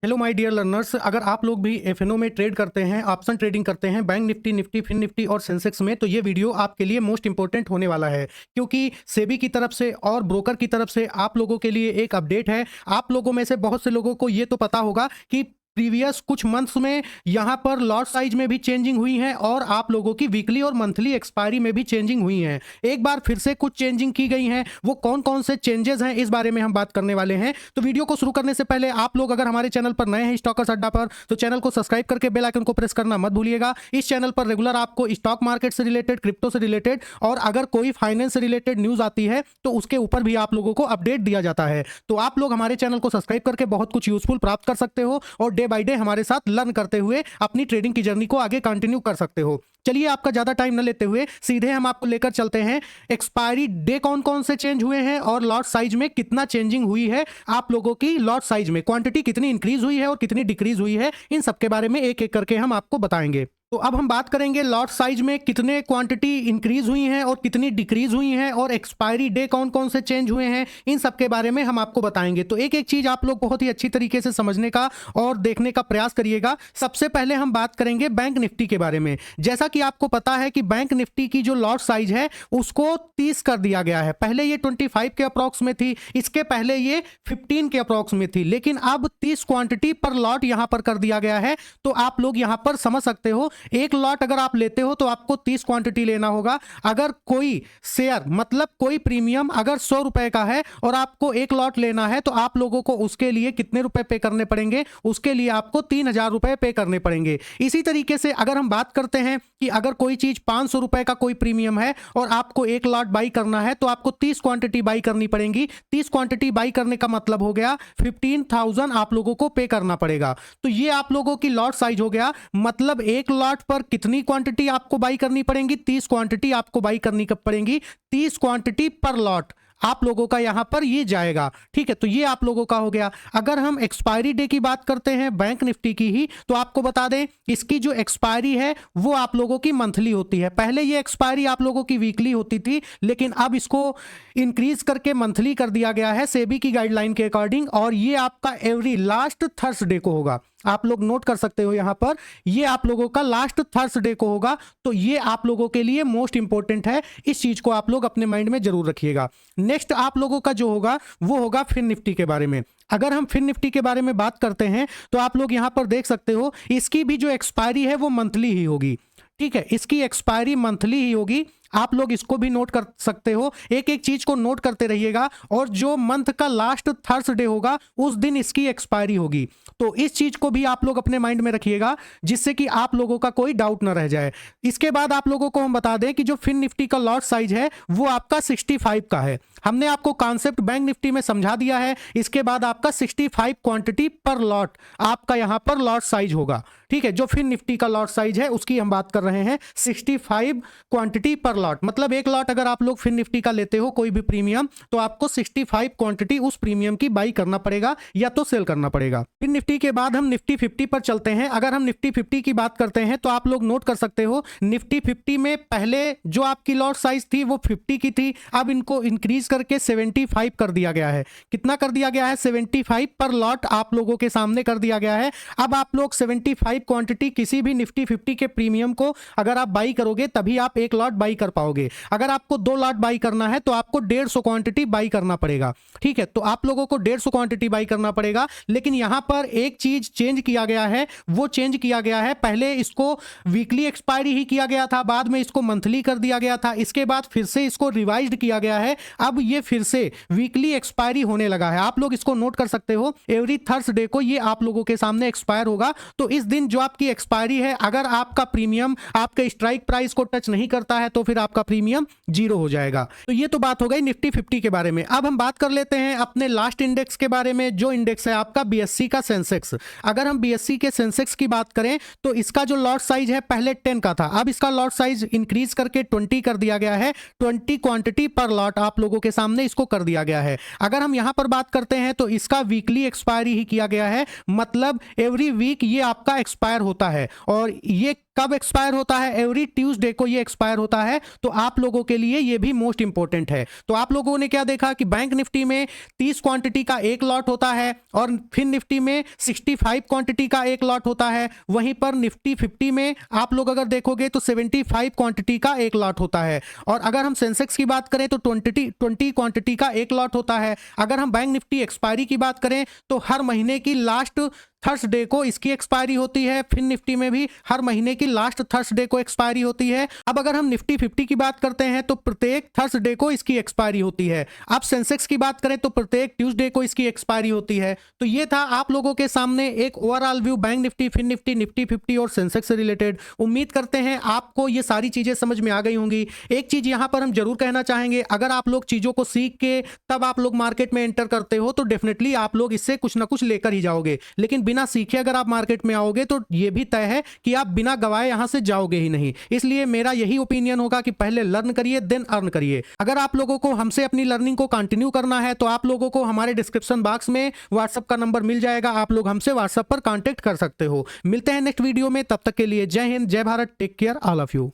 Hello my dear learners, अगर आप लोग भी एफएनओ में ट्रेड करते हैं, ऑप्शन ट्रेडिंग करते हैं, bank Nifty, Nifty, fin Nifty और सेंसेक्स में, तो ये वीडियो आपके लिए मोस्ट इंपॉर्टेंट होने वाला है, क्योंकि सेबी की तरफ से और ब्रोकर की तरफ से आप लोगों के लिए एक अपडेट है। आप लोगों में से बहुत से लोगों को ये तो पता होगा कि प्रीवियस कुछ मंथ्स में यहाँ पर लॉट साइज में भी चेंजिंग हुई है और आप लोगों की वीकली और मंथली एक्सपायरी में भी चेंजिंग हुई है। एक बार फिर से कुछ चेंजिंग की गई है, वो कौन कौन से चेंजेस हैं इस बारे में हम बात करने वाले हैं। तो वीडियो को शुरू करने से पहले आप लोग अगर हमारे चैनल पर नए हैं स्टॉकर्स अड्डा पर, तो चैनल को सब्सक्राइब करके बेल आइकन को प्रेस करना मत भूलिएगा। इस चैनल पर रेगुलर आपको स्टॉक मार्केट से रिलेटेड, क्रिप्टो से रिलेटेड और अगर कोई फाइनेंस से रिलेटेड न्यूज आती है तो उसके ऊपर भी आप लोगों को अपडेट दिया जाता है। तो आप लोग हमारे चैनल को सब्सक्राइब करके बहुत कुछ यूजफुल प्राप्त कर सकते हो और डे बाय डे हमारे साथ लर्न करते हुए अपनी ट्रेडिंग की जर्नी को आगे कंटिन्यू कर सकते हो। चलिए आपका ज्यादा टाइम न लेते हुए सीधे हम आपको लेकर चलते हैं एक्सपायरी डे कौन कौन से चेंज हुए हैं और लॉट साइज में कितना चेंजिंग हुई है। आप लोगों की लॉट साइज में क्वांटिटी कितनी इंक्रीज हुई है और कितनी डिक्रीज हुई है, इन सब के बारे में एक एक करके हम आपको बताएंगे। तो अब हम बात करेंगे लॉट साइज में कितने क्वांटिटी इंक्रीज हुई हैं और कितनी डिक्रीज हुई हैं और एक्सपायरी डे कौन कौन से चेंज हुए हैं, इन सब के बारे में हम आपको बताएंगे। तो एक एक चीज आप लोग बहुत ही अच्छी तरीके से समझने का और देखने का प्रयास करिएगा। सबसे पहले हम बात करेंगे बैंक निफ्टी के बारे में। जैसा कि आपको पता है कि बैंक निफ्टी की जो लॉट साइज है उसको 30 कर दिया गया है। पहले ये 25 के अप्रॉक्स में थी, इसके पहले ये 15 के अप्रॉक्स में थी, लेकिन अब 30 क्वांटिटी पर लॉट यहां पर कर दिया गया है। तो आप लोग यहां पर समझ सकते हो, एक लॉट अगर आप लेते हो तो आपको 30 क्वांटिटी लेना होगा। अगर कोई शेयर मतलब कोई प्रीमियम अगर 100 रुपए का है और आपको एक लॉट लेना है तो आप लोगों को उसके लिए कितने रुपए पे करने पड़ेंगे? उसके लिए आपको 3000 रुपए पे करने पड़ेंगे। इसी तरीके से अगर हम बात करते हैं कि अगर कोई चीज 500 रुपए का कोई प्रीमियम है और आपको एक लॉट बाई करना है तो आपको 30 क्वांटिटी बाई करनी पड़ेगी। 30 क्वांटिटी बाई करने का मतलब हो गया 15,000 आप लोगों को पे करना पड़ेगा। तो ये आप लोगों की लॉट साइज हो गया। मतलब एक लॉट पर कितनी क्वांटिटी आपको बाई करनी पड़ेगी? 30 क्वांटिटी आपको बाई करनी पड़ेगी। 30 क्वांटिटी पर लॉट आप लोगों का यहां पर ये जाएगा। ठीक है, तो ये आप लोगों का हो गया। अगर हम एक्सपायरी डे की बात करते हैं बैंक निफ्टी की ही, तो आपको बता दें इसकी जो एक्सपायरी है वो आप लोगों की मंथली होती है। पहले ये एक्सपायरी आप लोगों की वीकली होती थी, लेकिन अब इसको इंक्रीज करके मंथली कर दिया गया है सेबी की गाइडलाइन के अकॉर्डिंग, और ये आपका एवरी लास्ट थर्सडे को होगा। आप लोग नोट कर सकते हो यहां पर, ये आप लोगों का लास्ट थर्सडे को होगा। तो ये आप लोगों के लिए मोस्ट इंपॉर्टेंट है, इस चीज को आप लोग अपने माइंड में जरूर रखिएगा। नेक्स्ट आप लोगों का जो होगा वो होगा फिन निफ्टी के बारे में। अगर हम फिन निफ्टी के बारे में बात करते हैं तो आप लोग यहां पर देख सकते हो इसकी भी जो एक्सपायरी है वो मंथली ही होगी। ठीक है, इसकी एक्सपायरी मंथली ही होगी। आप लोग इसको भी नोट कर सकते हो, एक एक चीज को नोट करते रहिएगा। और जो मंथ का लास्ट थर्सडे होगा उस दिन इसकी एक्सपायरी होगी। तो इस चीज को भी आप लोग अपने माइंड में रखिएगा, जिससे कि आप लोगों का कोई डाउट ना रह जाए। इसके बाद आप लोगों को हम बता दें कि जो फिन निफ्टी का लॉट साइज है वो आपका 65 का है। हमने आपको कॉन्सेप्ट बैंक निफ्टी में समझा दिया है। इसके बाद आपका 65 क्वांटिटी पर लॉट आपका यहां पर लॉट साइज होगा। ठीक है, जो फिन निफ्टी का लॉट साइज है उसकी हम बात कर रहे हैं। 65 क्वांटिटी पर लॉट, मतलब एक लॉट अगर आप लोग फिन निफ्टी का लेते हो कोई भी प्रीमियम, तो आपको 65 क्वांटिटी उस प्रीमियम की बाई करना पड़ेगा या तो सेल करना पड़ेगा। फिर निफ्टी के बाद हम निफ्टी 50 पर चलते हैं। अगर हम निफ्टी 50 की बात करते हैं तो आप लोग नोट कर सकते हो निफ्टी 50 में पहले जो आपकी लॉट साइज थी वो 50 की थी, अब इनको इंक्रीज करके 75 कर दिया गया है। कितना कर दिया गया है? 75 पर लॉट आप लोगों के सामने कर दिया गया है। अब आप लोग 75 क्वांटिटी किसी भी निफ्टी 50 के प्रीमियम को अगर आप बाई करोगे तभी आप एक लॉट बाई कर पाओगे। अगर आपको 2 लॉट बाई करना है तो आपको 150 क्वांटिटी बाई करना पड़ेगा। ठीक है, तो आप लोगों को 150 क्वांटिटी बाई करना पड़ेगा। लेकिन यहां पर एक चीज चेंज किया गया है, वो चेंज किया गया है, पहले इसको वीकली एक्सपायरी ही किया गया था, बाद में इसको मंथली कर दिया गया था, इसके बाद फिर से इसको रिवाइज्ड किया गया है। अब ये फिर से वीकली एक्सपायरी होने लगा है। आप लोग इसको नोट कर सकते हो, एवरी थर्सडे को ये आप लोगों के सामने एक्सपायर होगा। तो इस दिन जो आपकी एक्सपायरी है, अगर आपका प्रीमियम आपके स्ट्राइक प्राइस को टच नहीं करता है तो फिर आपका प्रीमियम 0 हो जाएगा। तो ये तो बात हो गई निफ्टी 50 के बारे में। अब हम बात कर लेते हैं अपने लास्ट इंडेक्स के बारे में, जो इंडेक्स है आपका बीएससी का सेंसेक्स। अगर हम बीएससी के सेंसेक्स की बात करें तो इसका जो लॉट साइज है पहले 10 का था, अब इसका लॉट साइज इंक्रीज करके 20 कर दिया गया है। 20 क्वांटिटी पर लॉट आप लोगों के सामने इसको कर दिया गया है। अगर हम यहां पर बात करते हैं तो इसका वीकली एक्सपायरी ही किया गया है, मतलब एवरी वीक ये आपका एक्सपायर होता है। और ये कब एक्सपायर होता है? एवरी ट्यूसडे को ये एक्सपायर होता है। तो आप लोगों के लिए ये भी मोस्ट इंपॉर्टेंट है। तो आप लोगों ने क्या देखा कि बैंक निफ्टी में 30 क्वांटिटी का एक लॉट होता है और फिर निफ्टी में 65 क्वांटिटी का एक लॉट होता है। वहीं पर निफ्टी 50 में आप लोग अगर देखोगे तो 75 क्वांटिटी का एक लॉट होता है। और अगर हम सेंसेक्स की बात करें तो 20 क्वांटिटी का एक लॉट होता है। अगर हम बैंक निफ्टी एक्सपायरी की बात करें तो हर महीने की लास्ट थर्सडे को इसकी एक्सपायरी होती है। फिर निफ्टी में भी हर महीने की लास्ट थर्सडे को एक्सपायरी होती है। अब अगर हम निफ्टी 50 की बात करते हैं तो प्रत्येक थर्सडे को इसकी एक्सपायरी होती है। अब सेंसेक्स की बात करें तो प्रत्येक ट्यूसडे को इसकी एक्सपायरी होती है। तो ये था आप लोगों के सामने एक ओवरऑल व्यू बैंक निफ्टी, फिर निफ्टी, निफ्टी 50 और सेंसेक्स से रिलेटेड। उम्मीद करते हैं आपको ये सारी चीजें समझ में आ गई होंगी। एक चीज यहां पर हम जरूर कहना चाहेंगे, अगर आप लोग चीजों को सीख के तब आप लोग मार्केट में एंटर करते हो तो डेफिनेटली आप लोग इससे कुछ ना कुछ लेकर ही जाओगे। लेकिन बिना सीखे अगर आप मार्केट में आओगे तो यह भी तय है कि आप बिना गवाए यहां से जाओगे ही नहीं। इसलिए मेरा यही ओपिनियन होगा कि पहले लर्न करिए देन अर्न करिए। अगर आप लोगों को हमसे अपनी लर्निंग को कंटिन्यू करना है तो आप लोगों को हमारे डिस्क्रिप्शन बॉक्स में व्हाट्सएप का नंबर मिल जाएगा। आप लोग हमसे व्हाट्सएप पर कांटेक्ट कर सकते हो। मिलते हैं नेक्स्ट वीडियो में, तब तक के लिए जय हिंद, जय Bharat, take care all of you.